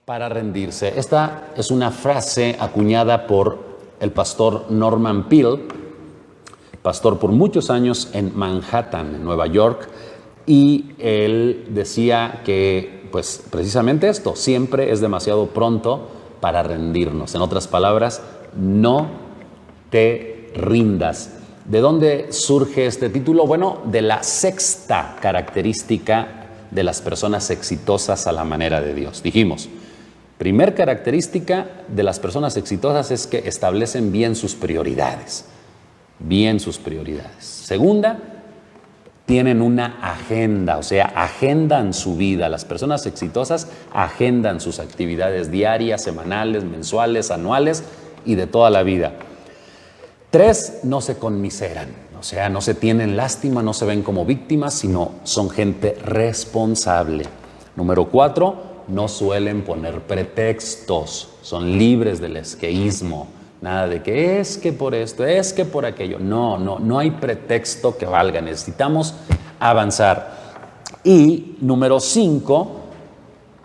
para rendirse. Esta es una frase acuñada por el pastor Norman Peale, pastor por muchos años en Manhattan, en Nueva York, y él decía que, pues, precisamente esto, siempre es demasiado pronto para rendirnos. En otras palabras, no te rindas. ¿De dónde surge este título? Bueno, de la sexta característica de las personas exitosas a la manera de Dios. Dijimos, primer característica de las personas exitosas es que establecen bien sus prioridades. Bien sus prioridades. Segunda, tienen una agenda, o sea, agendan su vida. Las personas exitosas agendan sus actividades diarias, semanales, mensuales, anuales y de toda la vida. Tres, no se conmiseran, o sea, no se tienen lástima, no se ven como víctimas, sino son gente responsable. Número cuatro, no suelen poner pretextos, son libres del esqueísmo. Nada de que es que por esto, es que por aquello. No hay pretexto que valga. Necesitamos avanzar. Y número 5,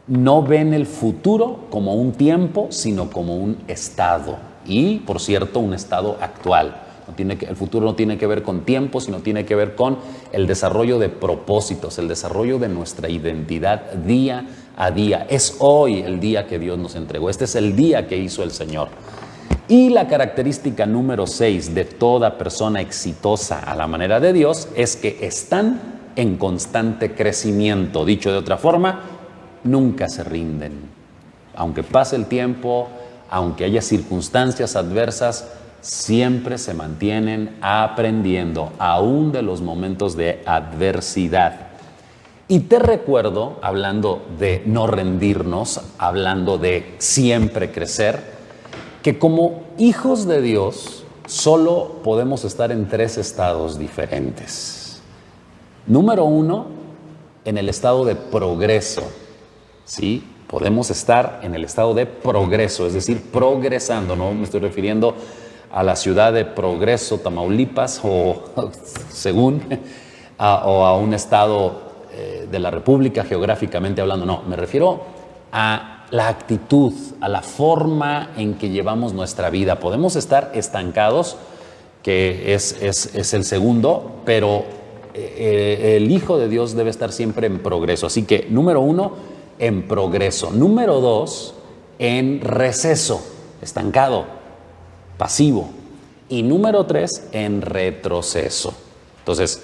no ven el futuro como un tiempo, sino como un estado. Y, por cierto, un estado actual. El futuro no tiene que ver con tiempo, sino tiene que ver con el desarrollo de propósitos, el desarrollo de nuestra identidad día a día. Es hoy el día que Dios nos entregó. Este es el día que hizo el Señor. Y la característica número 6 de toda persona exitosa a la manera de Dios es que están en constante crecimiento. Dicho de otra forma, nunca se rinden. Aunque pase el tiempo, aunque haya circunstancias adversas, siempre se mantienen aprendiendo, aún de los momentos de adversidad. Y te recuerdo, hablando de no rendirnos, hablando de siempre crecer, que como hijos de Dios solo podemos estar en 3 estados diferentes. Número 1, en el estado de progreso. ¿Sí? Podemos estar en el estado de progreso, es decir, progresando. No me estoy refiriendo a la ciudad de Progreso, Tamaulipas, o según, o a un estado de la República geográficamente hablando. No, me refiero a la actitud, a la forma en que llevamos nuestra vida. Podemos estar estancados, que es el segundo, pero el Hijo de Dios debe estar siempre en progreso. Así que, número 1, en progreso. Número 2, en receso, estancado, pasivo. Y número 3, en retroceso. Entonces,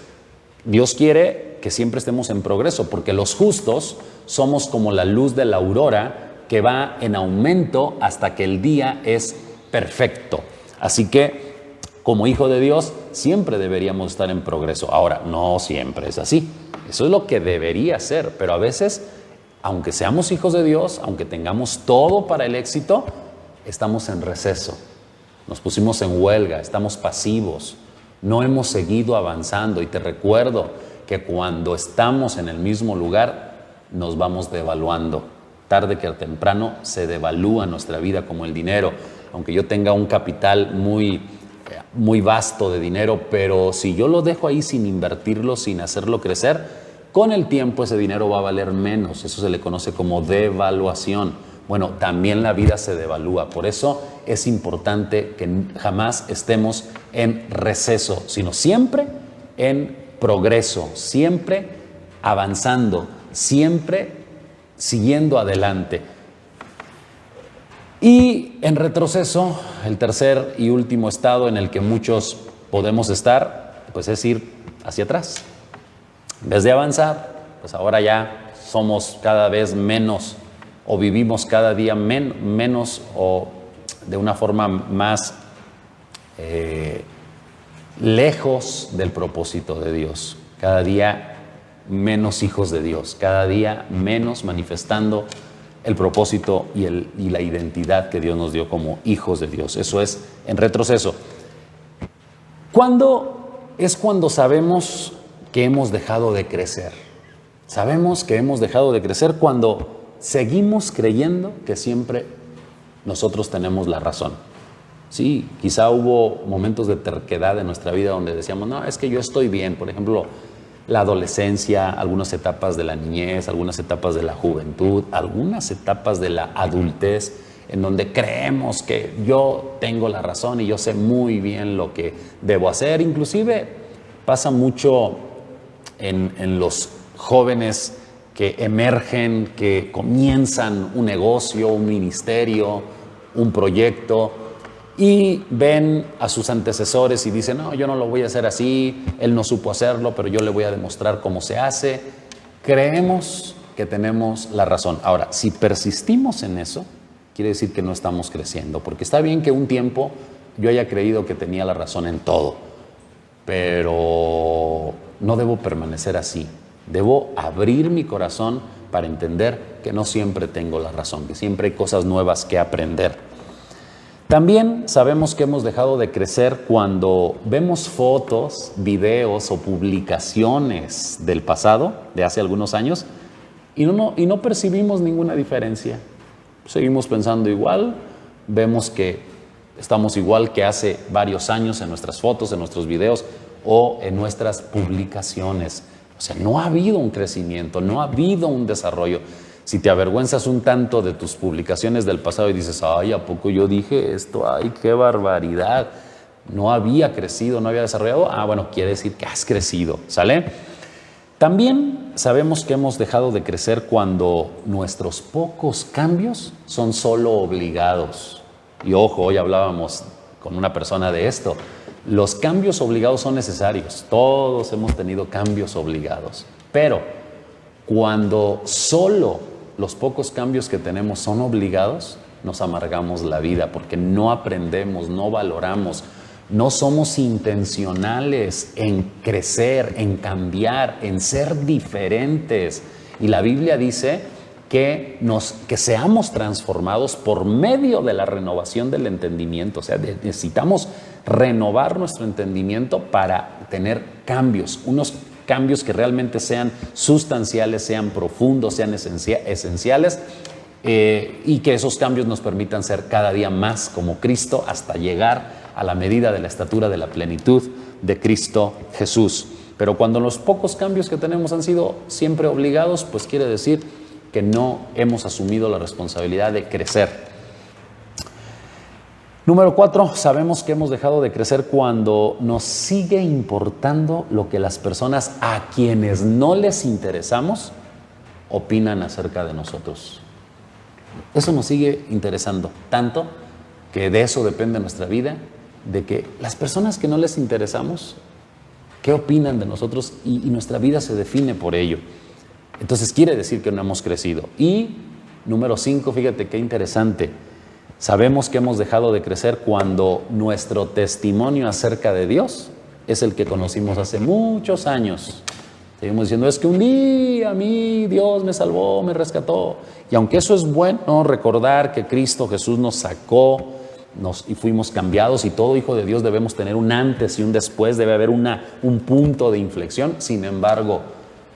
Dios quiere que siempre estemos en progreso, porque los justos somos como la luz de la aurora, que va en aumento hasta que el día es perfecto. Así que, como hijo de Dios, siempre deberíamos estar en progreso. Ahora, no siempre es así. Eso es lo que debería ser, pero a veces, aunque seamos hijos de Dios, aunque tengamos todo para el éxito, estamos en receso. Nos pusimos en huelga, estamos pasivos, no hemos seguido avanzando. Y te recuerdo que cuando estamos en el mismo lugar, nos vamos devaluando. Tarde que temprano se devalúa nuestra vida como el dinero. Aunque yo tenga un capital muy vasto de dinero, pero si yo lo dejo ahí sin invertirlo, sin hacerlo crecer, con el tiempo ese dinero va a valer menos. Eso se le conoce como devaluación. Bueno, también la vida se devalúa. Por eso es importante que jamás estemos en receso, sino siempre en progreso, siempre avanzando, siempre siguiendo adelante. Y en retroceso, el tercer y último estado en el que muchos podemos estar, pues es ir hacia atrás. En vez de avanzar, pues ahora ya somos cada vez menos, o vivimos cada día menos, o de una forma más lejos del propósito de Dios. Cada día menos hijos de Dios, cada día menos manifestando el propósito y la identidad que Dios nos dio como hijos de Dios. Eso es en retroceso. ¿Cuándo es cuando sabemos que hemos dejado de crecer? Sabemos que hemos dejado de crecer cuando seguimos creyendo que siempre nosotros tenemos la razón. Sí, quizá hubo momentos de terquedad en nuestra vida donde decíamos, no, es que yo estoy bien. Por ejemplo, la adolescencia, algunas etapas de la niñez, algunas etapas de la juventud, algunas etapas de la adultez, en donde creemos que yo tengo la razón y yo sé muy bien lo que debo hacer. Inclusive pasa mucho en los jóvenes que emergen, que comienzan un negocio, un ministerio, un proyecto, y ven a sus antecesores y dicen, no, yo no lo voy a hacer así, él no supo hacerlo, pero yo le voy a demostrar cómo se hace. Creemos que tenemos la razón. Ahora, si persistimos en eso, quiere decir que no estamos creciendo, porque está bien que un tiempo yo haya creído que tenía la razón en todo, pero no debo permanecer así. Debo abrir mi corazón para entender que no siempre tengo la razón, que siempre hay cosas nuevas que aprender. También sabemos que hemos dejado de crecer cuando vemos fotos, videos o publicaciones del pasado, de hace algunos años, y no percibimos ninguna diferencia. Seguimos pensando igual, vemos que estamos igual que hace varios años en nuestras fotos, en nuestros videos o en nuestras publicaciones. O sea, no ha habido un crecimiento, no ha habido un desarrollo. Si te avergüenzas un tanto de tus publicaciones del pasado y dices, ay, ¿a poco yo dije esto? Ay, qué barbaridad. No había crecido, no había desarrollado. Ah, bueno, quiere decir que has crecido, ¿sale? También sabemos que hemos dejado de crecer cuando nuestros pocos cambios son solo obligados. Y ojo, hoy hablábamos con una persona de esto. Los cambios obligados son necesarios. Todos hemos tenido cambios obligados. Pero cuando solo los pocos cambios que tenemos son obligados, nos amargamos la vida porque no aprendemos, no valoramos, no somos intencionales en crecer, en cambiar, en ser diferentes. Y la Biblia dice que seamos transformados por medio de la renovación del entendimiento. O sea, necesitamos renovar nuestro entendimiento para tener cambios, unos cambios que realmente sean sustanciales, sean profundos, sean esenciales, y que esos cambios nos permitan ser cada día más como Cristo hasta llegar a la medida de la estatura de la plenitud de Cristo Jesús. Pero cuando los pocos cambios que tenemos han sido siempre obligados, pues quiere decir que no hemos asumido la responsabilidad de crecer. Número 4, sabemos que hemos dejado de crecer cuando nos sigue importando lo que las personas a quienes no les interesamos opinan acerca de nosotros. Eso nos sigue interesando tanto que de eso depende nuestra vida, de que las personas que no les interesamos, ¿qué opinan de nosotros? Y nuestra vida se define por ello. Entonces quiere decir que no hemos crecido. Y número 5, fíjate qué interesante. Sabemos que hemos dejado de crecer cuando nuestro testimonio acerca de Dios es el que conocimos hace muchos años. Seguimos diciendo, es que un día a mí Dios me salvó, me rescató. Y aunque eso es bueno, recordar que Cristo Jesús nos sacó y fuimos cambiados, y todo hijo de Dios debemos tener un antes y un después, debe haber un punto de inflexión. Sin embargo,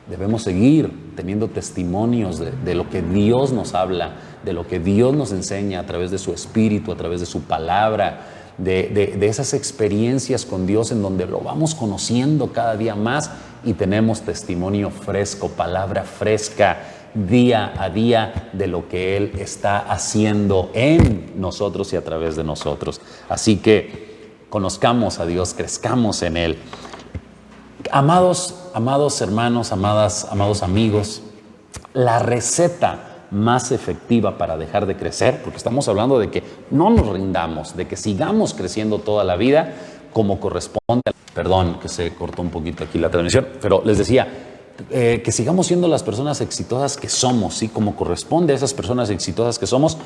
debemos seguir teniendo testimonios de lo que Dios nos habla, de lo que Dios nos enseña a través de su Espíritu, a través de su palabra, de esas experiencias con Dios en donde lo vamos conociendo cada día más y tenemos testimonio fresco, palabra fresca, día a día de lo que Él está haciendo en nosotros y a través de nosotros. Así que conozcamos a Dios, crezcamos en Él. Amados hermanos, amados amigos, la receta más efectiva para dejar de crecer, porque estamos hablando de que no nos rindamos, de que sigamos creciendo toda la vida como corresponde. Perdón, que se cortó un poquito aquí la transmisión, pero les decía que sigamos siendo las personas exitosas que somos, ¿sí? Como corresponde a esas personas exitosas que somos.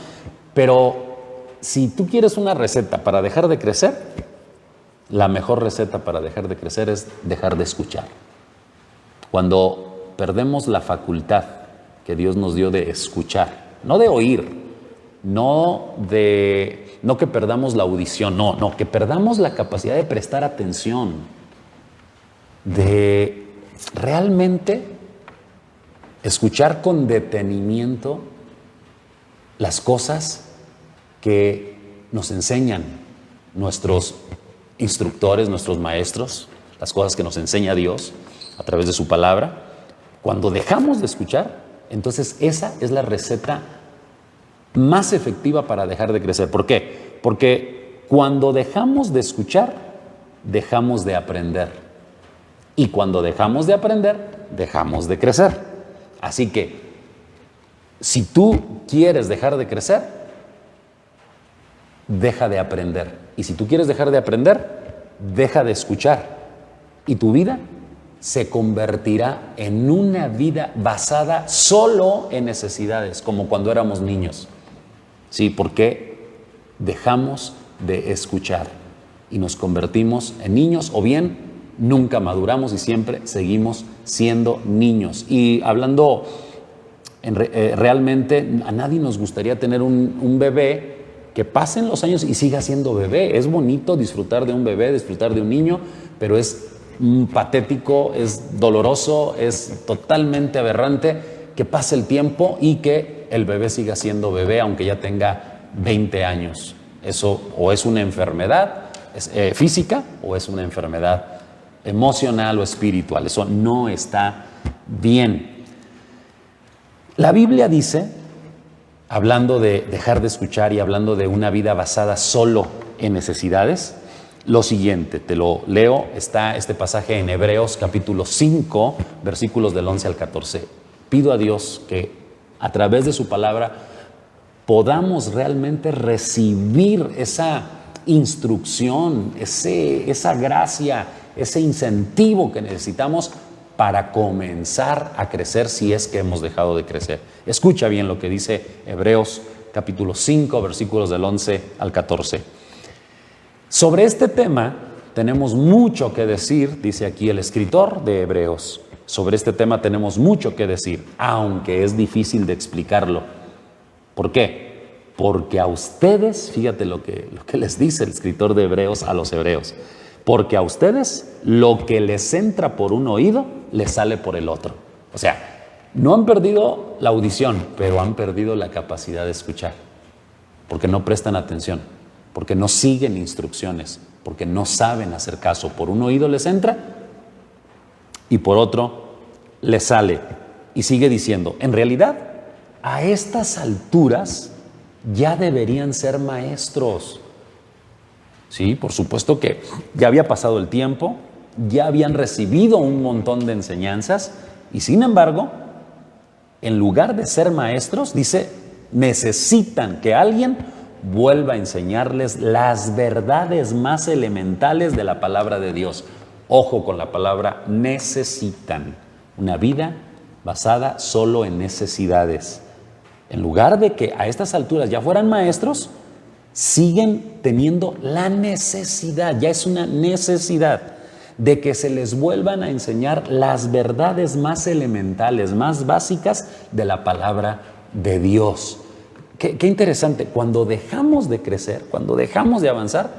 Pero si tú quieres una receta para dejar de crecer, la mejor receta para dejar de crecer es dejar de escuchar. Cuando perdemos la facultad que Dios nos dio de escuchar, no de oír, no que perdamos la audición, no, que perdamos la capacidad de prestar atención, de realmente escuchar con detenimiento las cosas que nos enseñan nuestros instructores, nuestros maestros, las cosas que nos enseña Dios. a través de su palabra. Cuando dejamos de escuchar, entonces esa es la receta más efectiva para dejar de crecer. ¿Por qué? Porque cuando dejamos de escuchar, dejamos de aprender. Y cuando dejamos de aprender, dejamos de crecer. Así que, si tú quieres dejar de crecer, deja de aprender. Y si tú quieres dejar de aprender, deja de escuchar. Y tu vida se convertirá en una vida basada solo en necesidades, como cuando éramos niños. Sí, porque dejamos de escuchar y nos convertimos en niños, o bien nunca maduramos y siempre seguimos siendo niños. Y hablando realmente, a nadie nos gustaría tener un bebé que pasen los años y siga siendo bebé. Es bonito disfrutar de un bebé, disfrutar de un niño, pero es patético, es doloroso, es totalmente aberrante que pase el tiempo y que el bebé siga siendo bebé aunque ya tenga 20 años. Eso o es una enfermedad física o es una enfermedad emocional o espiritual. Eso no está bien. La Biblia dice, hablando de dejar de escuchar y hablando de una vida basada solo en necesidades, lo siguiente, te lo leo, está este pasaje en Hebreos capítulo 5, versículos del 11 al 14. Pido a Dios que a través de su palabra podamos realmente recibir esa instrucción, esa gracia, ese incentivo que necesitamos para comenzar a crecer si es que hemos dejado de crecer. Escucha bien lo que dice Hebreos capítulo 5, versículos del 11 al 14. Sobre este tema tenemos mucho que decir, dice aquí el escritor de Hebreos. Sobre este tema tenemos mucho que decir, aunque es difícil de explicarlo. ¿Por qué? Porque a ustedes, fíjate lo que les dice el escritor de Hebreos a los hebreos, porque a ustedes lo que les entra por un oído, les sale por el otro. O sea, no han perdido la audición, pero han perdido la capacidad de escuchar, porque no prestan atención, porque no siguen instrucciones, porque no saben hacer caso. Por un oído les entra y por otro les sale. Y sigue diciendo, en realidad, a estas alturas ya deberían ser maestros. Sí, por supuesto que ya había pasado el tiempo, ya habían recibido un montón de enseñanzas y sin embargo, en lugar de ser maestros, dice, necesitan que alguien vuelva a enseñarles las verdades más elementales de la palabra de Dios. Ojo con la palabra necesitan. Una vida basada solo en necesidades. En lugar de que a estas alturas ya fueran maestros, siguen teniendo la necesidad, ya es una necesidad de que se les vuelvan a enseñar las verdades más elementales, más básicas de la palabra de Dios. Qué interesante, cuando dejamos de crecer, cuando dejamos de avanzar,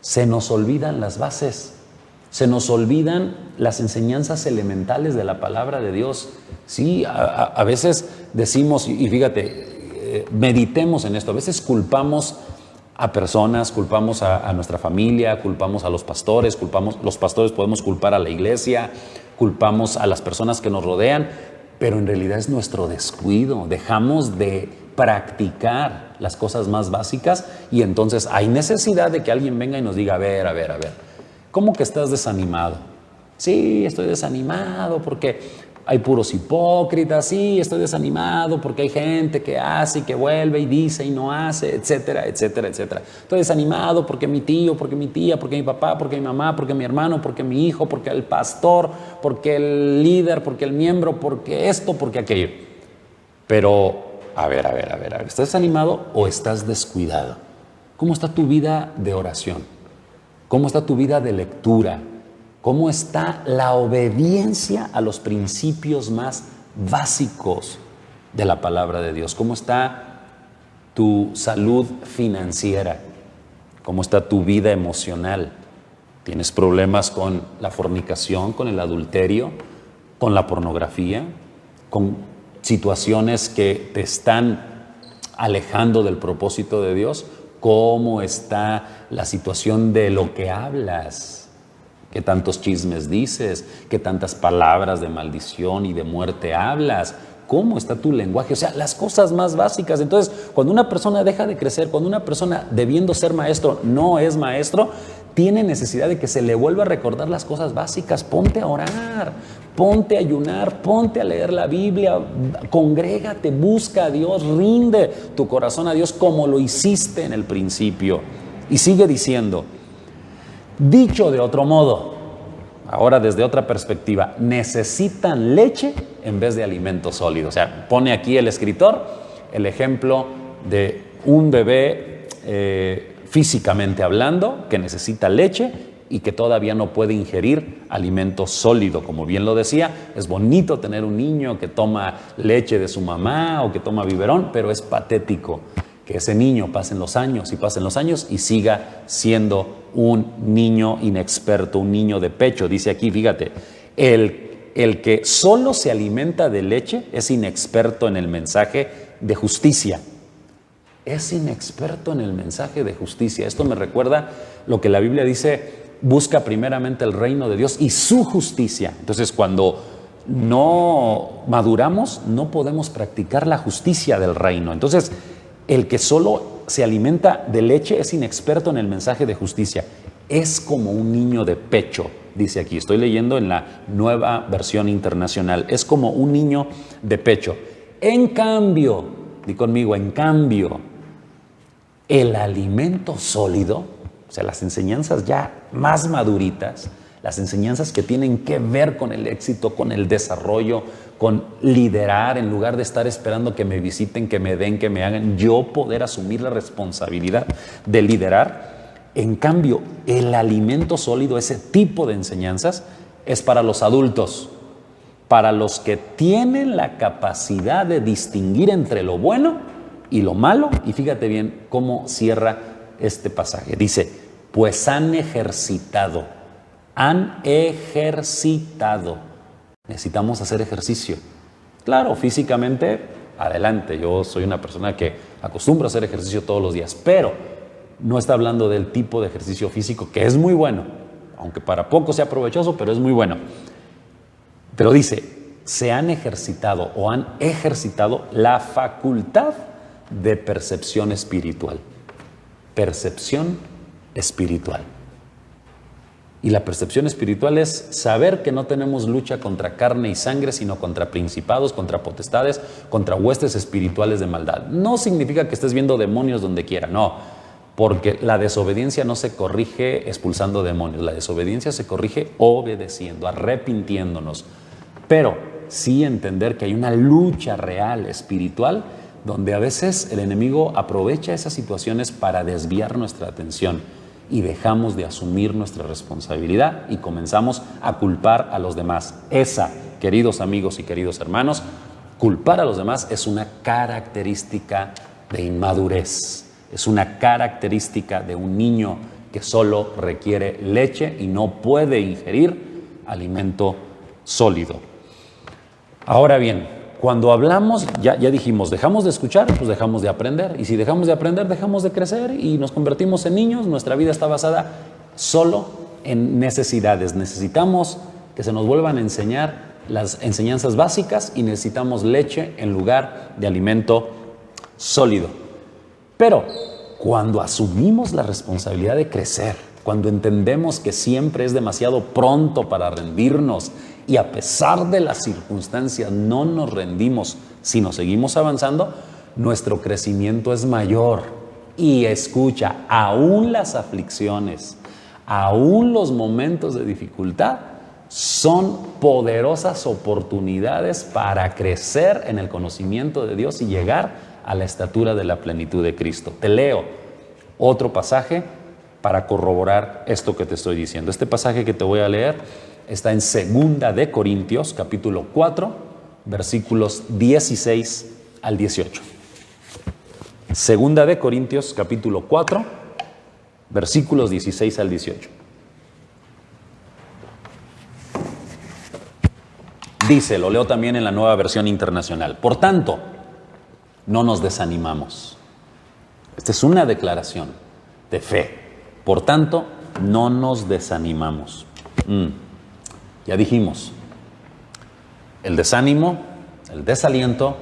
se nos olvidan las bases, se nos olvidan las enseñanzas elementales de la palabra de Dios. Sí, a veces decimos, y fíjate, meditemos en esto, a veces culpamos a personas, culpamos a nuestra familia, culpamos a los pastores, los pastores podemos culpar a la iglesia, culpamos a las personas que nos rodean, pero en realidad es nuestro descuido, dejamos de practicar las cosas más básicas y entonces hay necesidad de que alguien venga y nos diga, a ver, ¿cómo que estás desanimado? Sí, estoy desanimado porque hay puros hipócritas, sí, estoy desanimado porque hay gente que hace y que vuelve y dice y no hace, etcétera, etcétera, etcétera. Estoy desanimado porque mi tío, porque mi tía, porque mi papá, porque mi mamá, porque mi hermano, porque mi hijo, porque el pastor, porque el líder, porque el miembro, porque esto, porque aquello. Pero, a ver, ¿estás desanimado o estás descuidado? ¿Cómo está tu vida de oración? ¿Cómo está tu vida de lectura? ¿Cómo está la obediencia a los principios más básicos de la palabra de Dios? ¿Cómo está tu salud financiera? ¿Cómo está tu vida emocional? ¿Tienes problemas con la fornicación, con el adulterio, con la pornografía, con situaciones que te están alejando del propósito de Dios? ¿Cómo está la situación de lo que hablas? ¿Qué tantos chismes dices? ¿Qué tantas palabras de maldición y de muerte hablas? ¿Cómo está tu lenguaje? O sea, las cosas más básicas. Entonces, cuando una persona deja de crecer, cuando una persona debiendo ser maestro no es maestro, tiene necesidad de que se le vuelva a recordar las cosas básicas. Ponte a orar, ponte a ayunar, ponte a leer la Biblia, congrégate, busca a Dios, rinde tu corazón a Dios como lo hiciste en el principio. Y sigue diciendo, dicho de otro modo, ahora desde otra perspectiva, necesitan leche en vez de alimento sólido. O sea, pone aquí el escritor el ejemplo de un bebé físicamente hablando que necesita leche y que todavía no puede ingerir alimento sólido. Como bien lo decía, es bonito tener un niño que toma leche de su mamá o que toma biberón, pero es patético que ese niño pasen los años y siga siendo un niño inexperto, un niño de pecho. Dice aquí, fíjate, el que solo se alimenta de leche es inexperto en el mensaje de justicia. Es inexperto en el mensaje de justicia. Esto me recuerda lo que la Biblia dice, busca primeramente el reino de Dios y su justicia. Entonces, cuando no maduramos, no podemos practicar la justicia del reino. Entonces, el que solo se alimenta de leche es inexperto en el mensaje de justicia. Es como un niño de pecho, dice aquí. Estoy leyendo en la Nueva Versión Internacional. Es como un niño de pecho. En cambio, di conmigo, en cambio, el alimento sólido, o sea, las enseñanzas ya más maduritas, las enseñanzas que tienen que ver con el éxito, con el desarrollo, con liderar, en lugar de estar esperando que me visiten, que me den, que me hagan, yo poder asumir la responsabilidad de liderar. En cambio, el alimento sólido, ese tipo de enseñanzas, es para los adultos, para los que tienen la capacidad de distinguir entre lo bueno y lo malo. Y fíjate bien cómo cierra este pasaje. Dice, pues han ejercitado. Necesitamos hacer ejercicio. Claro, físicamente, adelante. Yo soy una persona que acostumbro a hacer ejercicio todos los días, pero no está hablando del tipo de ejercicio físico, que es muy bueno, aunque para poco sea provechoso, pero es muy bueno. Pero dice, se han ejercitado o han ejercitado la facultad de percepción espiritual. Percepción espiritual. Y la percepción espiritual es saber que no tenemos lucha contra carne y sangre, sino contra principados, contra potestades, contra huestes espirituales de maldad. No significa que estés viendo demonios donde quiera, no, porque la desobediencia no se corrige expulsando demonios, la desobediencia se corrige obedeciendo, arrepintiéndonos. Pero sí entender que hay una lucha real espiritual donde a veces el enemigo aprovecha esas situaciones para desviar nuestra atención y dejamos de asumir nuestra responsabilidad y comenzamos a culpar a los demás. Esa, queridos amigos y queridos hermanos, culpar a los demás es una característica de inmadurez, es una característica de un niño que solo requiere leche y no puede ingerir alimento sólido. Ahora bien, cuando hablamos, ya dijimos, dejamos de escuchar, pues dejamos de aprender. Y si dejamos de aprender, dejamos de crecer y nos convertimos en niños. Nuestra vida está basada solo en necesidades. Necesitamos que se nos vuelvan a enseñar las enseñanzas básicas y necesitamos leche en lugar de alimento sólido. Pero cuando asumimos la responsabilidad de crecer, cuando entendemos que siempre es demasiado pronto para rendirnos y a pesar de las circunstancias no nos rendimos, sino seguimos avanzando, nuestro crecimiento es mayor. Y escucha, aún las aflicciones, aún los momentos de dificultad son poderosas oportunidades para crecer en el conocimiento de Dios y llegar a la estatura de la plenitud de Cristo. Te leo otro pasaje para corroborar esto que te estoy diciendo. Este pasaje que te voy a leer está en 2 de Corintios, capítulo 4, versículos 16 al 18. 2 de Corintios, capítulo 4, versículos 16 al 18. Dice, lo leo también en la Nueva Versión Internacional. Por tanto, no nos desanimamos. Esta es una declaración de fe. Por tanto, no nos desanimamos. Ya dijimos, el desánimo, el desaliento,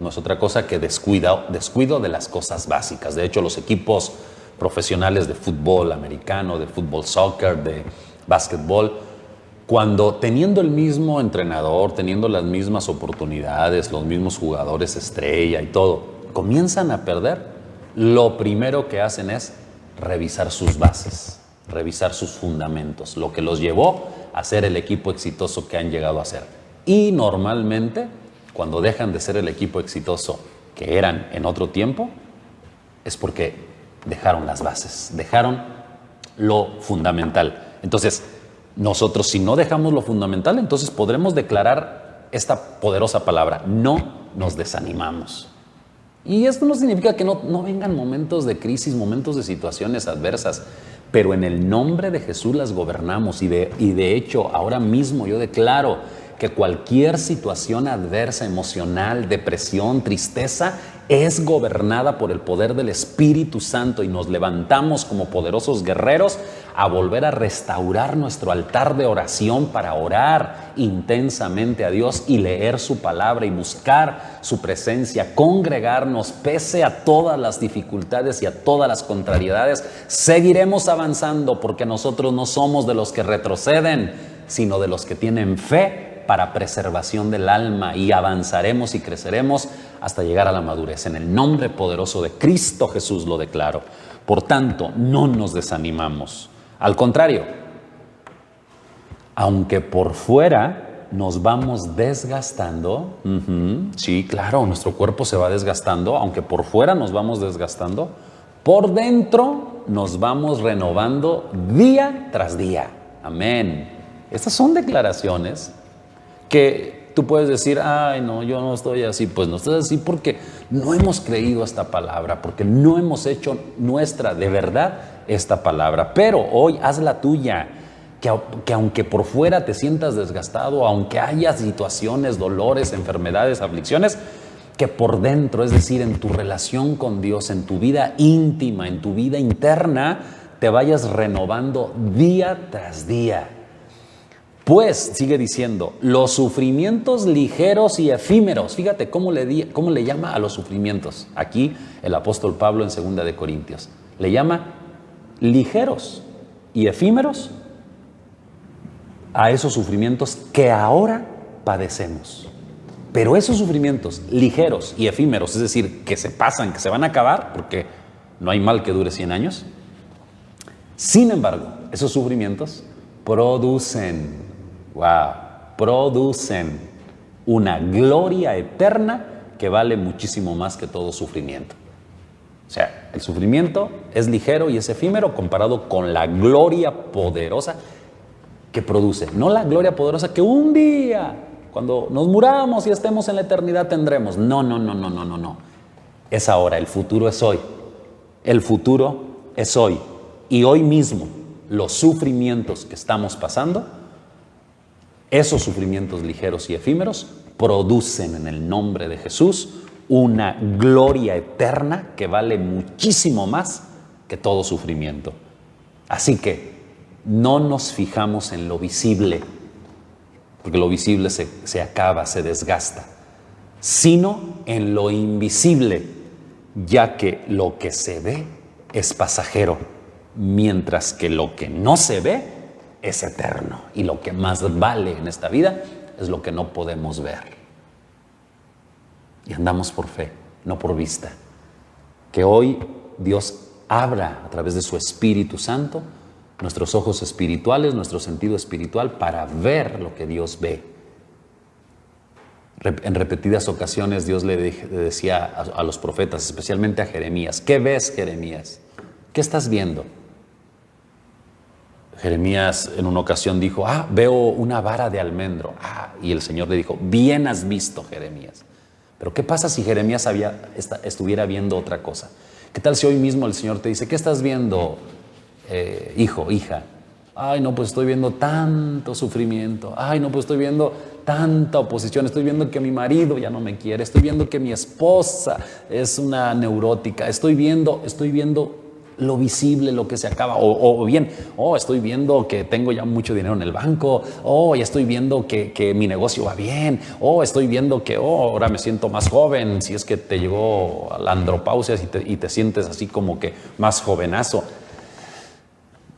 no es otra cosa que descuido de las cosas básicas. De hecho, los equipos profesionales de fútbol americano, de fútbol soccer, de básquetbol, cuando teniendo el mismo entrenador, teniendo las mismas oportunidades, los mismos jugadores estrella y todo, comienzan a perder, lo primero que hacen es revisar sus bases, revisar sus fundamentos, lo que los llevó a ser el equipo exitoso que han llegado a ser. Y normalmente, cuando dejan de ser el equipo exitoso que eran en otro tiempo, es porque dejaron las bases, dejaron lo fundamental. Entonces, nosotros si no dejamos lo fundamental, entonces podremos declarar esta poderosa palabra: no nos desanimamos. Y esto no significa que no vengan momentos de crisis, momentos de situaciones adversas, pero en el nombre de Jesús las gobernamos y de hecho ahora mismo yo declaro que cualquier situación adversa, emocional, depresión, tristeza, es gobernada por el poder del Espíritu Santo y nos levantamos como poderosos guerreros a volver a restaurar nuestro altar de oración para orar intensamente a Dios y leer su palabra y buscar su presencia, congregarnos pese a todas las dificultades y a todas las contrariedades. Seguiremos avanzando porque nosotros no somos de los que retroceden, sino de los que tienen fe para preservación del alma, y avanzaremos y creceremos hasta llegar a la madurez. En el nombre poderoso de Cristo Jesús lo declaro. Por tanto, no nos desanimamos. Al contrario, aunque por fuera nos vamos desgastando, sí, claro, nuestro cuerpo se va desgastando, aunque por fuera nos vamos desgastando, por dentro nos vamos renovando día tras día. Amén. Estas son declaraciones que tú puedes decir: ay, no, yo no estoy así. Pues no estás así porque no hemos creído esta palabra, porque no hemos hecho nuestra de verdad esta palabra. Pero hoy haz la tuya, que aunque por fuera te sientas desgastado, aunque haya situaciones, dolores, enfermedades, aflicciones, que por dentro, es decir, en tu relación con Dios, en tu vida íntima, en tu vida interna, te vayas renovando día tras día. Pues, sigue diciendo, los sufrimientos ligeros y efímeros. Fíjate cómo le llama a los sufrimientos. Aquí el apóstol Pablo en 2 de Corintios le llama ligeros y efímeros a esos sufrimientos que ahora padecemos. Pero esos sufrimientos ligeros y efímeros, es decir, que se pasan, que se van a acabar, porque no hay mal que dure 100 años. Sin embargo, esos sufrimientos producen una gloria eterna que vale muchísimo más que todo sufrimiento. O sea, el sufrimiento es ligero y es efímero comparado con la gloria poderosa que produce. No la gloria poderosa que un día, cuando nos muramos y estemos en la eternidad, tendremos. No. Es ahora, el futuro es hoy. El futuro es hoy. Y hoy mismo, los sufrimientos que estamos pasando, esos sufrimientos ligeros y efímeros, producen en el nombre de Jesús una gloria eterna que vale muchísimo más que todo sufrimiento. Así que no nos fijamos en lo visible, porque lo visible se acaba, se desgasta, sino en lo invisible, ya que lo que se ve es pasajero, mientras que lo que no se ve es eterno. Y lo que más vale en esta vida es lo que no podemos ver. Y andamos por fe, no por vista. Que hoy Dios abra a través de su Espíritu Santo nuestros ojos espirituales, nuestro sentido espiritual, para ver lo que Dios ve. En repetidas ocasiones Dios le decía a los profetas, especialmente a Jeremías: ¿qué ves, Jeremías? ¿Qué estás viendo? Jeremías en una ocasión dijo: veo una vara de almendro. Y el Señor le dijo: bien has visto, Jeremías. Pero ¿qué pasa si Jeremías estuviera viendo otra cosa? ¿Qué tal si hoy mismo el Señor te dice: ¿qué estás viendo, hijo, hija? Ay, no, pues estoy viendo tanto sufrimiento. Ay, no, pues estoy viendo tanta oposición. Estoy viendo que mi marido ya no me quiere. Estoy viendo que mi esposa es una neurótica. Estoy viendo. lo visible, lo que se acaba, o bien, estoy viendo que tengo ya mucho dinero en el banco, ya estoy viendo que mi negocio va bien, estoy viendo que ahora me siento más joven, si es que te llegó la andropausia y te sientes así como que más jovenazo.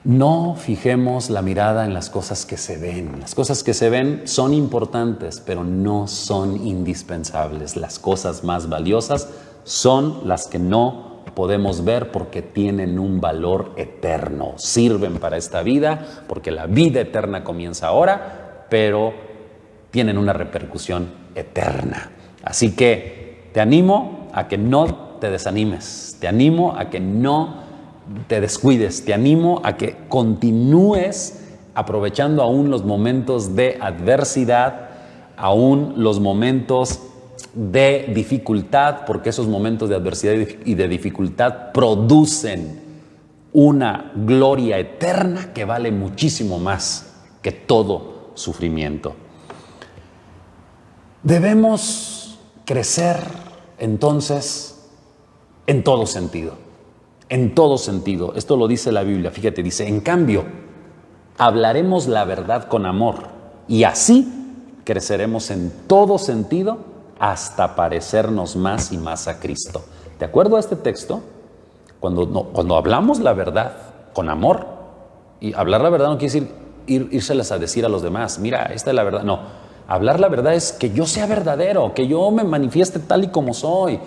No fijemos la mirada en las cosas que se ven. Las cosas que se ven son importantes, pero no son indispensables. Las cosas más valiosas son las que no podemos ver porque tienen un valor eterno. Sirven para esta vida porque la vida eterna comienza ahora, pero tienen una repercusión eterna. Así que te animo a que no te desanimes. Te animo a que no te descuides, te animo a que continúes aprovechando aún los momentos de adversidad, aún los momentos de dificultad, porque esos momentos de adversidad y de dificultad producen una gloria eterna que vale muchísimo más que todo sufrimiento. Debemos crecer entonces en todo sentido. En todo sentido. Esto lo dice la Biblia. Fíjate, dice, en cambio, hablaremos la verdad con amor y así creceremos en todo sentido hasta parecernos más y más a Cristo. ¿De acuerdo a este texto? Cuando hablamos la verdad con amor, y hablar la verdad no quiere decir írselas a decir a los demás, mira, esta es la verdad. No, hablar la verdad es que yo sea verdadero, que yo me manifieste tal y como soy,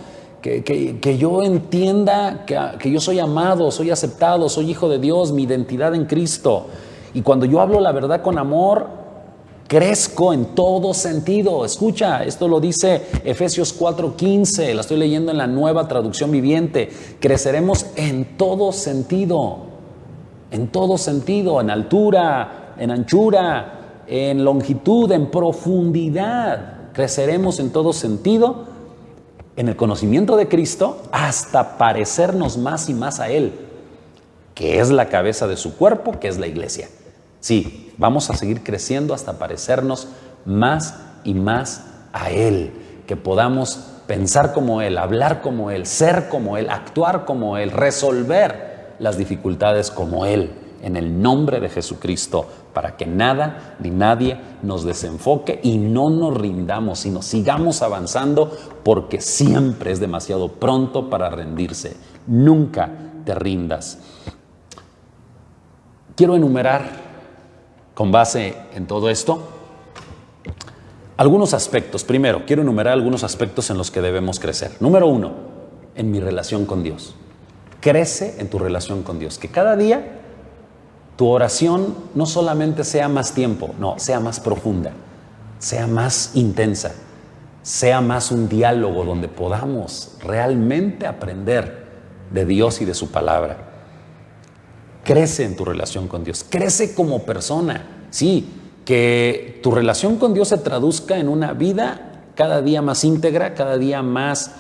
que yo entienda que yo soy amado, soy aceptado, soy hijo de Dios, mi identidad en Cristo. Y cuando yo hablo la verdad con amor, crezco en todo sentido. Escucha, esto lo dice Efesios 4:15, la estoy leyendo en la Nueva Traducción Viviente. Creceremos en todo sentido, en altura, en anchura, en longitud, en profundidad. Creceremos en todo sentido en el conocimiento de Cristo hasta parecernos más y más a Él, que es la cabeza de su cuerpo, que es la iglesia. Sí, vamos a seguir creciendo hasta parecernos más y más a Él, que podamos pensar como Él, hablar como Él, ser como Él, actuar como Él, resolver las dificultades como Él, en el nombre de Jesucristo, para que nada ni nadie nos desenfoque y no nos rindamos, sino sigamos avanzando, porque siempre es demasiado pronto para rendirse. Nunca te rindas. Quiero enumerar, con base en todo esto, algunos aspectos. Primero, quiero enumerar algunos aspectos en los que debemos crecer. Número 1, en mi relación con Dios. Crece en tu relación con Dios, que cada día tu oración no solamente sea más tiempo, no, sea más profunda, sea más intensa, sea más un diálogo donde podamos realmente aprender de Dios y de su palabra. Crece en tu relación con Dios, crece como persona, sí, que tu relación con Dios se traduzca en una vida cada día más íntegra, cada día más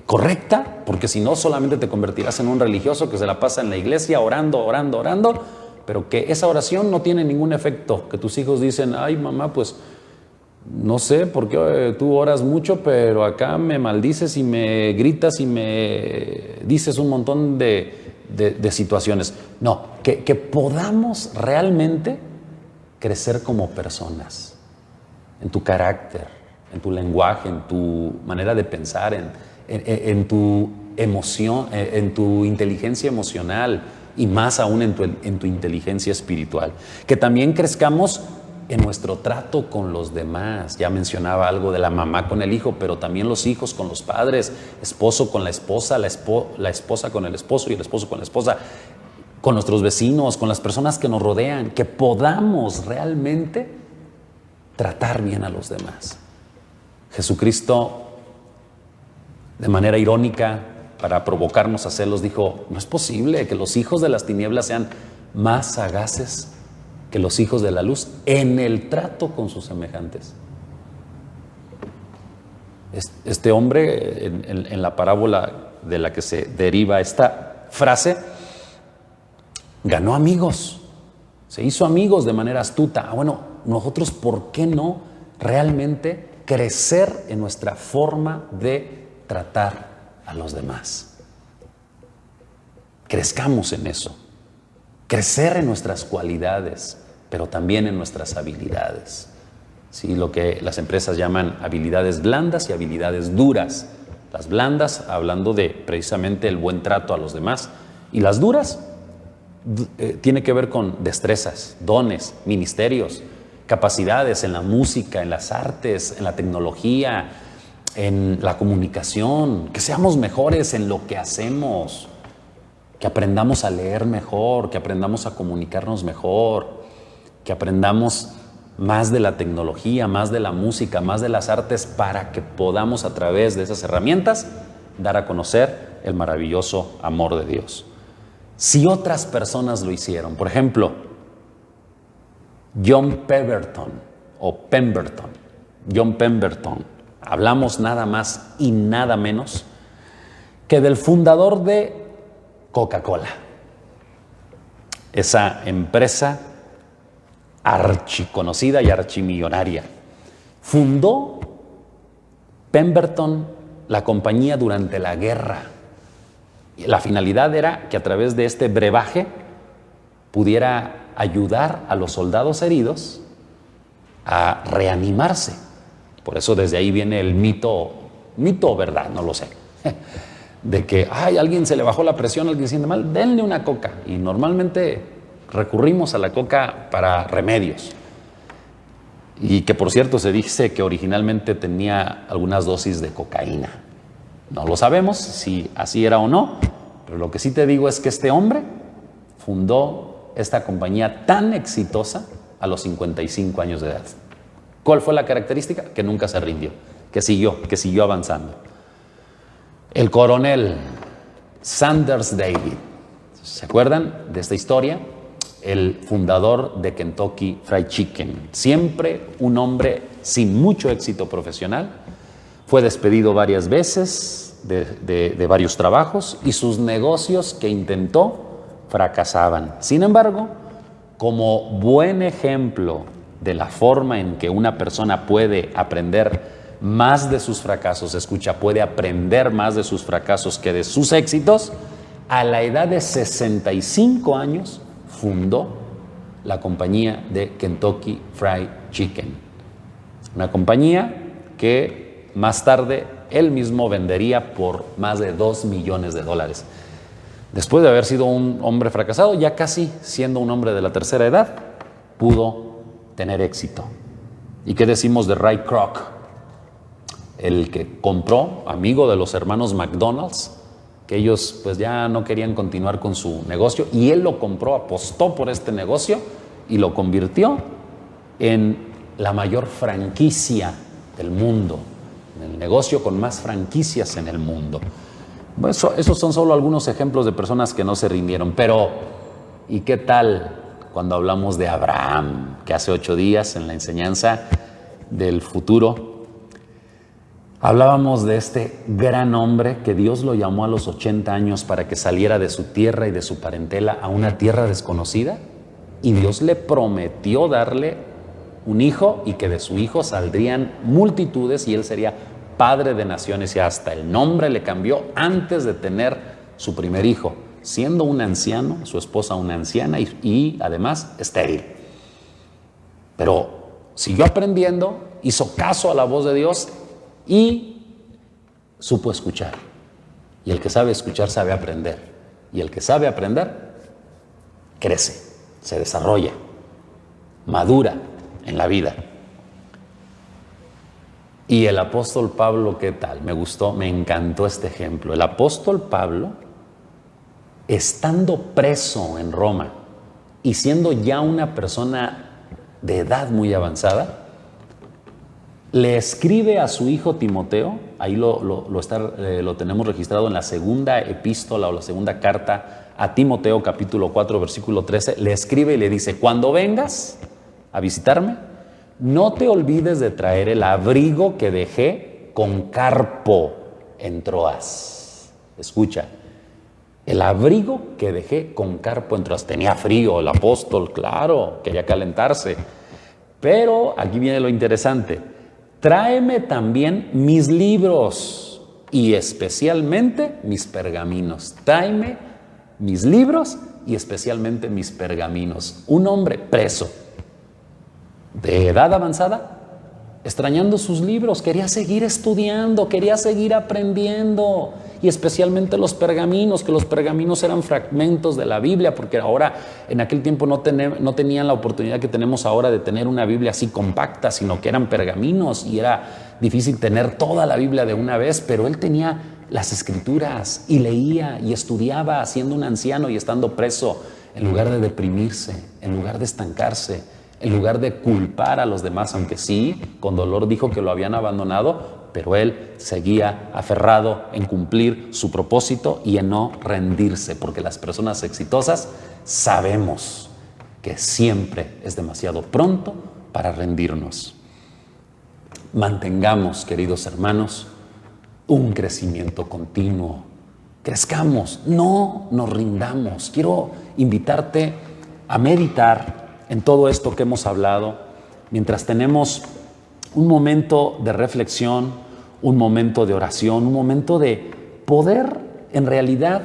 correcta, porque si no solamente te convertirás en un religioso que se la pasa en la iglesia orando, pero que esa oración no tiene ningún efecto, que tus hijos dicen, ay mamá, pues no sé por qué tú oras mucho, pero acá me maldices y me gritas y me dices un montón de situaciones. No, que podamos realmente crecer como personas, en tu carácter, en tu lenguaje, en tu manera de pensar, en tu emoción, en tu inteligencia emocional y más aún en tu inteligencia espiritual. Que también crezcamos en nuestro trato con los demás. Ya mencionaba algo de la mamá con el hijo, pero también los hijos con los padres, esposo con la esposa, la esposa con el esposo y el esposo con la esposa, con nuestros vecinos, con las personas que nos rodean, que podamos realmente tratar bien a los demás. Jesucristo, de manera irónica, para provocarnos a celos, dijo, no es posible que los hijos de las tinieblas sean más sagaces que los hijos de la luz en el trato con sus semejantes. Este hombre, en la parábola de la que se deriva esta frase, ganó amigos, se hizo amigos de manera astuta. Bueno, nosotros, ¿por qué no realmente crecer en nuestra forma de tratar a los demás? crezcamos en eso. Crecer en nuestras cualidades, pero también en nuestras habilidades. Sí, lo que las empresas llaman habilidades blandas y habilidades duras. Las blandas, hablando de precisamente el buen trato a los demás. Y las duras, tiene que ver con destrezas, dones, ministerios, capacidades en la música, en las artes, en la tecnología, en la comunicación. Que seamos mejores en lo que hacemos. Que aprendamos a leer mejor, que aprendamos a comunicarnos mejor, que aprendamos más de la tecnología, más de la música, más de las artes, para que podamos a través de esas herramientas dar a conocer el maravilloso amor de Dios. Si otras personas lo hicieron, por ejemplo, John Pemberton, hablamos nada más y nada menos que del fundador de Coca-Cola, esa empresa archiconocida y archimillonaria. Fundó Pemberton la compañía durante la guerra. La finalidad era que a través de este brebaje pudiera ayudar a los soldados heridos a reanimarse. Por eso desde ahí viene el mito o verdad, no lo sé, de que alguien se le bajó la presión, alguien siente mal, denle una coca. Y normalmente recurrimos a la coca para remedios. Y que por cierto se dice que originalmente tenía algunas dosis de cocaína. No lo sabemos si así era o no, pero lo que sí te digo es que este hombre fundó esta compañía tan exitosa a los 55 años de edad. ¿Cuál fue la característica? Que nunca se rindió, que siguió avanzando. El coronel Sanders David, ¿se acuerdan de esta historia? El fundador de Kentucky Fried Chicken, siempre un hombre sin mucho éxito profesional, fue despedido varias veces de varios trabajos y sus negocios que intentó fracasaban. Sin embargo, como buen ejemplo de la forma en que una persona puede aprender más de sus fracasos, puede aprender más de sus fracasos que de sus éxitos, a la edad de 65 años, fundó la compañía de Kentucky Fried Chicken. Una compañía que más tarde él mismo vendería por más de $2 millones. Después de haber sido un hombre fracasado, ya casi siendo un hombre de la tercera edad, pudo tener éxito. ¿Y qué decimos de Ray Kroc? El que compró, amigo de los hermanos McDonald's, que ellos pues ya no querían continuar con su negocio y él lo compró, apostó por este negocio y lo convirtió en la mayor franquicia del mundo, en el negocio con más franquicias en el mundo. Bueno, esos son solo algunos ejemplos de personas que no se rindieron, pero ¿y qué tal cuando hablamos de Abraham, que hace 8 días en la enseñanza del futuro hablábamos de este gran hombre que Dios lo llamó a los 80 años para que saliera de su tierra y de su parentela a una tierra desconocida? Y Dios le prometió darle un hijo y que de su hijo saldrían multitudes y él sería padre de naciones, y hasta el nombre le cambió antes de tener su primer hijo, siendo un anciano, su esposa una anciana y además estéril. Pero siguió aprendiendo, hizo caso a la voz de Dios y supo escuchar. Y el que sabe escuchar sabe aprender. Y el que sabe aprender crece, se desarrolla, madura en la vida. Y el apóstol Pablo, ¿qué tal? Me gustó, me encantó este ejemplo. El apóstol Pablo, estando preso en Roma y siendo ya una persona de edad muy avanzada, le escribe a su hijo Timoteo, ahí lo tenemos registrado en la segunda epístola o la segunda carta a Timoteo, capítulo 4, versículo 13, le escribe y le dice: cuando vengas a visitarme, no te olvides de traer el abrigo que dejé con Carpo en Troas. Escucha, el abrigo que dejé con Carpo en Troas. Tenía frío el apóstol, claro, quería calentarse. Pero aquí viene lo interesante: tráeme también mis libros y especialmente mis pergaminos. Tráeme mis libros y especialmente mis pergaminos. Un hombre preso, de edad avanzada, extrañando sus libros, quería seguir estudiando, quería seguir aprendiendo, y especialmente los pergaminos, que los pergaminos eran fragmentos de la Biblia, porque ahora, en aquel tiempo no tenían la oportunidad que tenemos ahora de tener una Biblia así compacta, sino que eran pergaminos y era difícil tener toda la Biblia de una vez, pero él tenía las escrituras y leía y estudiaba siendo un anciano y estando preso, en lugar de deprimirse, en lugar de estancarse, en lugar de culpar a los demás, aunque sí, con dolor dijo que lo habían abandonado, pero él seguía aferrado en cumplir su propósito y en no rendirse, porque las personas exitosas sabemos que siempre es demasiado pronto para rendirnos. Mantengamos, queridos hermanos, un crecimiento continuo. Crezcamos, no nos rindamos. Quiero invitarte a meditar en todo esto que hemos hablado, mientras tenemos un momento de reflexión, un momento de oración, un momento de poder en realidad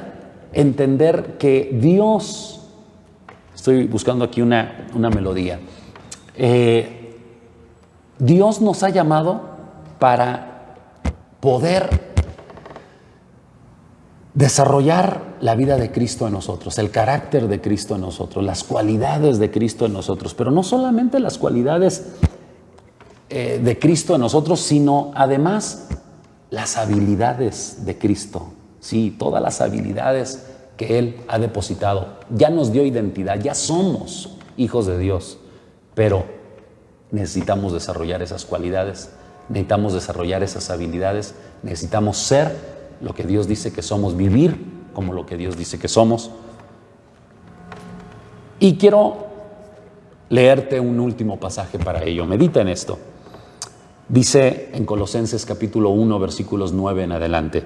entender que Dios, estoy buscando aquí una melodía, Dios nos ha llamado para poder desarrollar la vida de Cristo en nosotros, el carácter de Cristo en nosotros, las cualidades de Cristo en nosotros, pero no solamente las cualidades de Cristo en nosotros, sino además las habilidades de Cristo. Sí, todas las habilidades que Él ha depositado. Ya nos dio identidad, ya somos hijos de Dios, pero necesitamos desarrollar esas cualidades, necesitamos desarrollar esas habilidades, necesitamos ser lo que Dios dice que somos, vivir como lo que Dios dice que somos. Y quiero leerte un último pasaje para ello. Medita en esto. Dice en Colosenses capítulo 1, versículos 9 en adelante: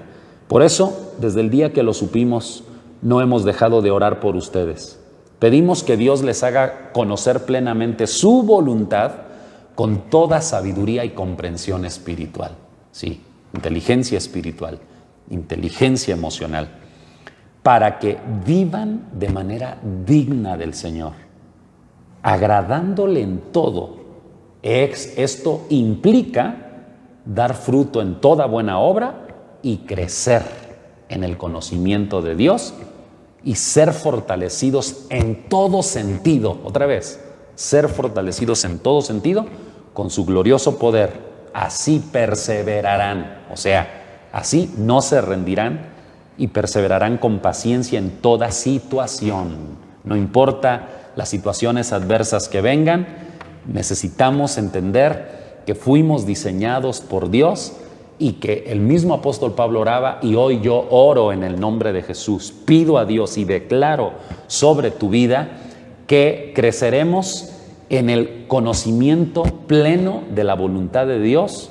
por eso, desde el día que lo supimos, no hemos dejado de orar por ustedes. Pedimos que Dios les haga conocer plenamente su voluntad con toda sabiduría y comprensión espiritual. Sí, inteligencia espiritual, inteligencia emocional, para que vivan de manera digna del Señor, agradándole en todo. Esto implica dar fruto en toda buena obra y crecer en el conocimiento de Dios y ser fortalecidos en todo sentido. Otra vez, ser fortalecidos en todo sentido con su glorioso poder. Así perseverarán, o sea, así no se rendirán y perseverarán con paciencia en toda situación. No importa las situaciones adversas que vengan, necesitamos entender que fuimos diseñados por Dios y que el mismo apóstol Pablo oraba, y hoy yo oro en el nombre de Jesús. Pido a Dios y declaro sobre tu vida que creceremos en el conocimiento pleno de la voluntad de Dios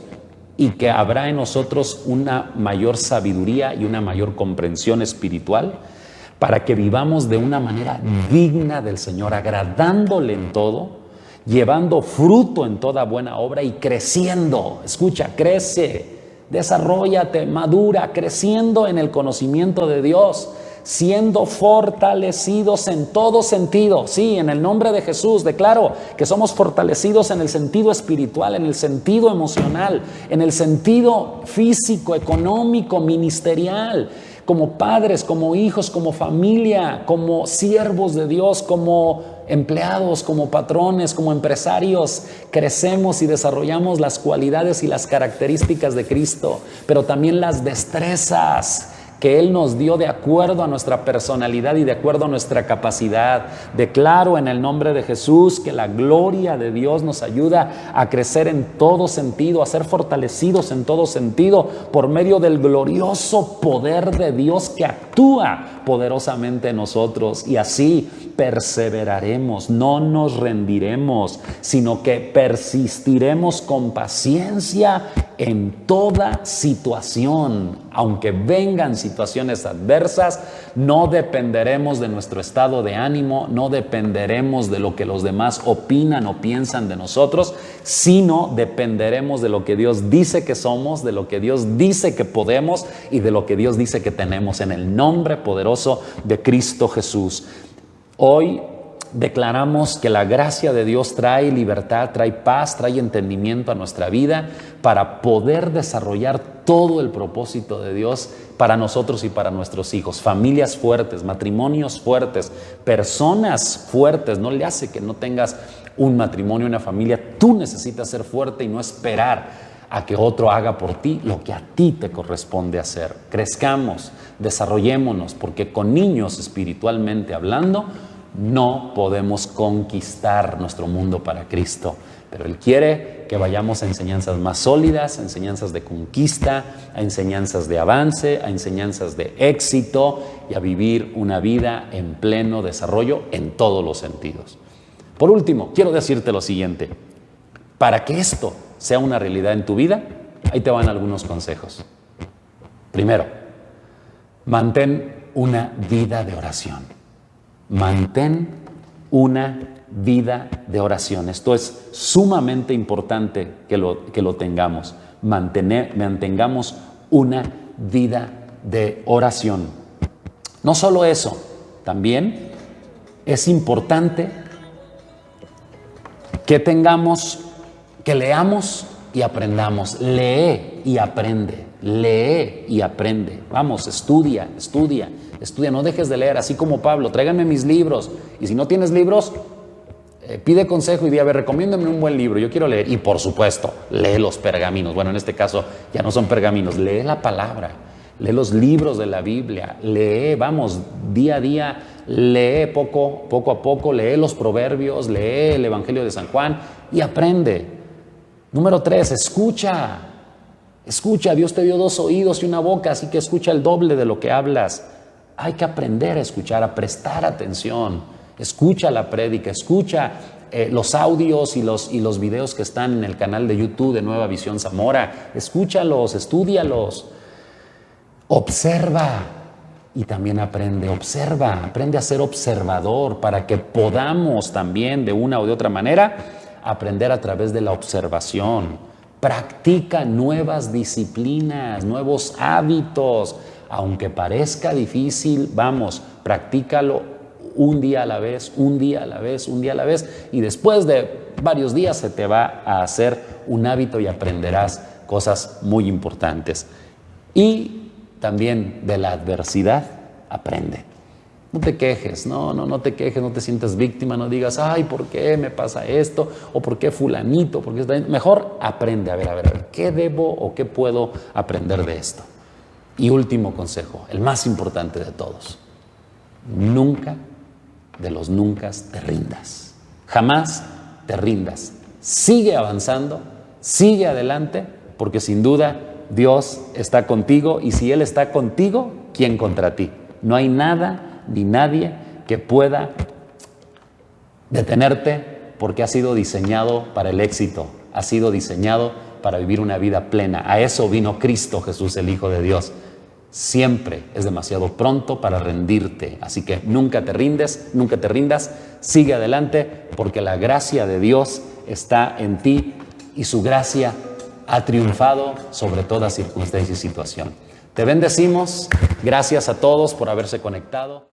y que habrá en nosotros una mayor sabiduría y una mayor comprensión espiritual para que vivamos de una manera digna del Señor, agradándole en todo, llevando fruto en toda buena obra y creciendo. Escucha, crece, desarróllate, madura, creciendo en el conocimiento de Dios, siendo fortalecidos en todo sentido. Sí, en el nombre de Jesús declaro que somos fortalecidos en el sentido espiritual, en el sentido emocional, en el sentido físico, económico, ministerial, como padres, como hijos, como familia, como siervos de Dios, como empleados, como patrones, como empresarios. Crecemos y desarrollamos las cualidades y las características de Cristo, pero también las destrezas que Él nos dio de acuerdo a nuestra personalidad y de acuerdo a nuestra capacidad. Declaro en el nombre de Jesús que la gloria de Dios nos ayuda a crecer en todo sentido, a ser fortalecidos en todo sentido por medio del glorioso poder de Dios que actúa poderosamente en nosotros, y así perseveraremos, no nos rendiremos, sino que persistiremos con paciencia en toda situación. Aunque vengan situaciones adversas, no dependeremos de nuestro estado de ánimo, no dependeremos de lo que los demás opinan o piensan de nosotros, sino dependeremos de lo que Dios dice que somos, de lo que Dios dice que podemos y de lo que Dios dice que tenemos, en el nombre nombre poderoso de Cristo Jesús. Hoy declaramos que la gracia de Dios trae libertad, trae paz, trae entendimiento a nuestra vida para poder desarrollar todo el propósito de Dios para nosotros y para nuestros hijos. Familias fuertes, matrimonios fuertes, personas fuertes. No le hace que no tengas un matrimonio, una familia. Tú necesitas ser fuerte y no esperar a que otro haga por ti lo que a ti te corresponde hacer. Crezcamos, desarrollémonos, porque con niños, espiritualmente hablando, no podemos conquistar nuestro mundo para Cristo, pero Él quiere que vayamos a enseñanzas más sólidas, a enseñanzas de conquista, a enseñanzas de avance, a enseñanzas de éxito y a vivir una vida en pleno desarrollo en todos los sentidos. Por último, quiero decirte lo siguiente: para que esto sea una realidad en tu vida, ahí te van algunos consejos. Primero, mantén una vida de oración. Mantén una vida de oración. Esto es sumamente importante que lo tengamos. Mantengamos una vida de oración. No solo eso, también es importante que leamos y aprendamos. Lee y aprende. Lee y aprende. Vamos, estudia. No dejes de leer, así como Pablo. Tráiganme mis libros. Y si no tienes libros, pide consejo y di, a ver, recomiéndame un buen libro. Yo quiero leer. Y por supuesto, lee los pergaminos. Bueno, en este caso ya no son pergaminos. Lee la palabra. Lee los libros de la Biblia. Lee, vamos, día a día. Lee poco a poco. Lee los proverbios. Lee el Evangelio de San Juan y aprende. Número 3, escucha. Escucha, Dios te dio 2 oídos y una boca, así que escucha el doble de lo que hablas. Hay que aprender a escuchar, a prestar atención. Escucha la prédica, escucha los audios y los videos que están en el canal de YouTube de Nueva Visión Zamora. Escúchalos, estúdialos. Observa y también aprende. Observa, aprende a ser observador para que podamos también de una o de otra manera aprender a través de la observación. Practica nuevas disciplinas, nuevos hábitos. Aunque parezca difícil, vamos, practícalo un día a la vez, un día a la vez, un día a la vez. Y después de varios días se te va a hacer un hábito y aprenderás cosas muy importantes. Y también de la adversidad, aprende. No te quejes, no te quejes, no te sientas víctima, no digas, ay, ¿por qué me pasa esto? ¿O por qué fulanito? ¿Por qué está bien? Mejor aprende, a ver, ¿qué debo o qué puedo aprender de esto? Y último consejo, el más importante de todos: nunca de los nunca te rindas. Jamás te rindas. Sigue avanzando, sigue adelante, porque sin duda Dios está contigo, y si Él está contigo, ¿quién contra ti? No hay nada ni nadie que pueda detenerte, porque ha sido diseñado para el éxito, ha sido diseñado para vivir una vida plena. A eso vino Cristo Jesús, el Hijo de Dios. Siempre es demasiado pronto para rendirte, así que nunca te rindas, sigue adelante, porque la gracia de Dios está en ti y su gracia ha triunfado sobre toda circunstancia y situación. Te bendecimos, gracias a todos por haberse conectado.